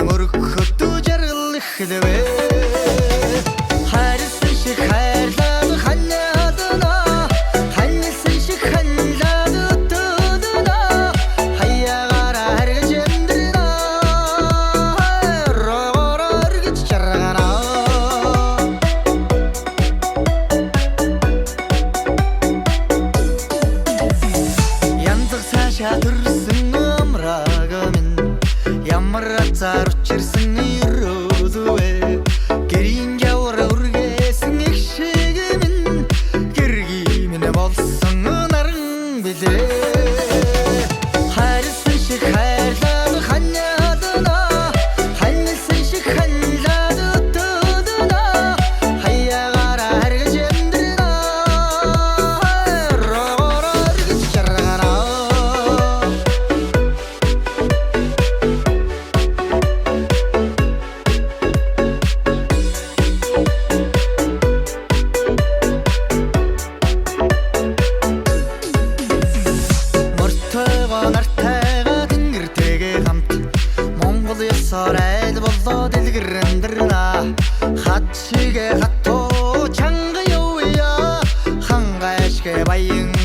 Мөрхөтө жаргалах дэвэ хайрсан шиг хайрлаад ханьяадана ханьсан шиг ханьлаад өтөдөнө хаягараа харгаж амьдрна рогоор гэж жаргана янзах цаашаа төрсөн амраг минь ямар азар учирсан ирөөдөө гэрийн явар үргээсэн их шиг минь гэргийн минь болсон наран билээ хайрсан шиг хайрлаад ханьяадана ханьсан шиг ханьлаад өтөдөнө хаягараа харгаж амьдрна рогоор гэж жаргана мөртөөгөө нартайгаа тэнгэртэйгээ хамт Монгол ёсоор айл болоо дэлгэрэндрна хат шигэ хатуу чанга явъя хангайшгэ баян